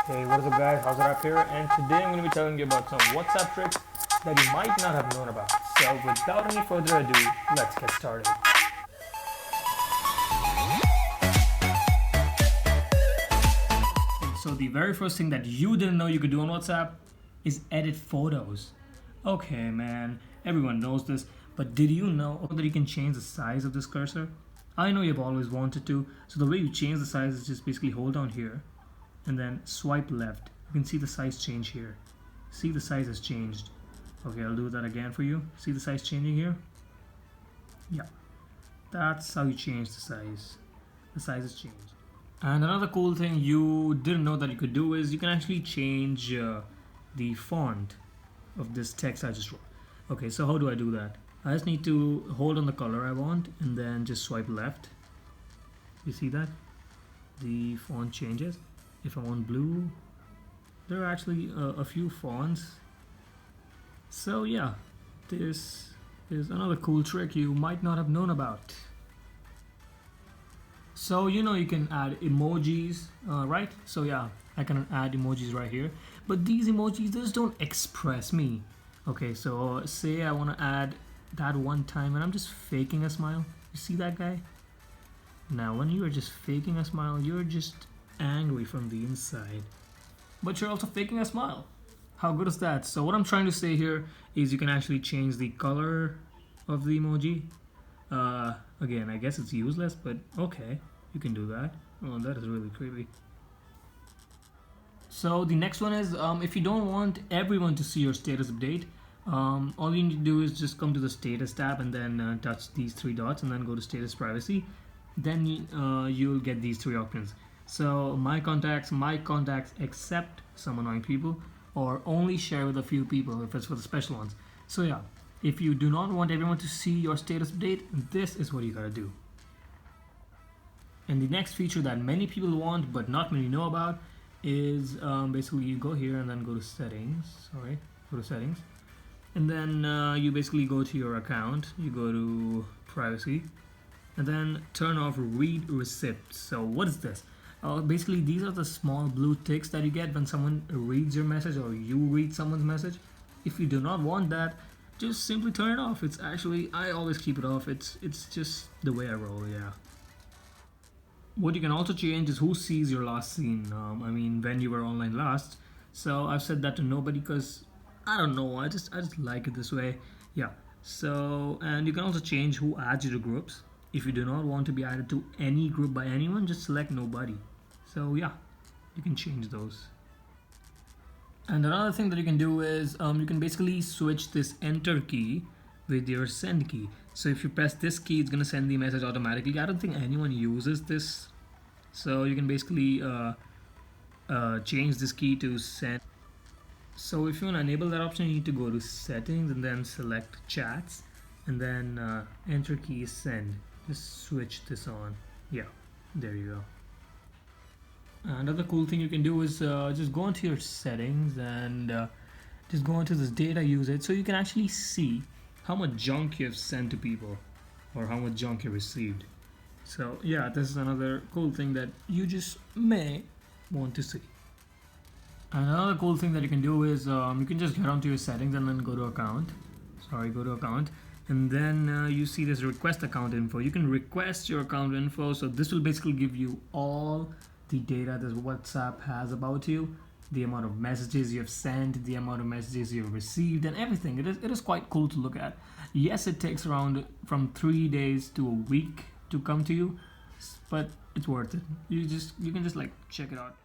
Hey, what is up guys, how's it up here? And today I'm going to be telling you about some WhatsApp tricks that you might not have known about. So without any further ado, let's get started. So the very first thing that you didn't know you could do on WhatsApp is edit photos. Okay man, everyone knows this, but did you know that you can change the size of this cursor? I know you've always wanted to, so the way you change the size is just basically hold down here and then swipe left. You can see the size change here. See, the size has changed. Okay, I'll do that again for you. See the size changing here? Yeah, that's how you change the size. The size has changed. And another cool thing you didn't know that you could do is you can actually change the font of this text I just wrote. Okay, so how do I do that? I just need to hold on the color I want and then just swipe left. You see that? The font changes. If I want blue, there are actually a few fonts. So yeah, this is another cool trick you might not have known about. So you know you can add emojis, right? So yeah, I can add emojis right here. But these emojis just don't express me. Okay, so say I want to add that one time and I'm just faking a smile. You see that guy? Now when you are just faking a smile, you're just angry from the inside, but you're also faking a smile. How good is that? So what I'm trying to say here is you can actually change the color of the emoji. Again, I guess it's useless, but okay, you can do that. Oh, that is really creepy. So the next one is if you don't want everyone to see your status update, all you need to do is just come to the status tab and then touch these three dots and then go to status privacy. Then you'll get these three options. So my contacts except some annoying people, or only share with a few people if it's for the special ones. So yeah, if you do not want everyone to see your status update, this is what you gotta do. And the next feature that many people want but not many know about is basically you go here and then go to settings. Go to settings, and then you basically go to your account. You go to privacy, and then turn off read receipts. So what is this? Basically, these are the small blue ticks that you get when someone reads your message or you read someone's message. If you do not want that, just simply turn it off. It's actually, I always keep it off. It's just the way I roll, yeah. What you can also change is who sees your last scene. I mean, when you were online last. So I've set that to nobody because I don't know. I just like it this way. Yeah. So, and you can also change who adds you to groups. If you do not want to be added to any group by anyone, just select nobody. So yeah, you can change those. And another thing that you can do is you can basically switch this enter key with your send key. So if you press this key, it's gonna send the message automatically. I don't think anyone uses this. So you can basically change this key to send. So if you want to enable that option, you need to go to settings and then select chats and then enter key is send. Just switch this on. Yeah, there you go. Another cool thing you can do is just go into your settings and just go into this data usage, so you can actually see how much junk you have sent to people or how much junk you received. So yeah, this is another cool thing that you just may want to see. And another cool thing that you can do is you can just get onto your settings and then go to account. Go to account. And then you see this request account info. You can request your account info. So this will basically give you all the data that WhatsApp has about you, the amount of messages you have sent, the amount of messages you have received, and everything. It is quite cool to look at. Yes, it takes around from 3 days to a week to come to you, but it's worth it. You can just like check it out.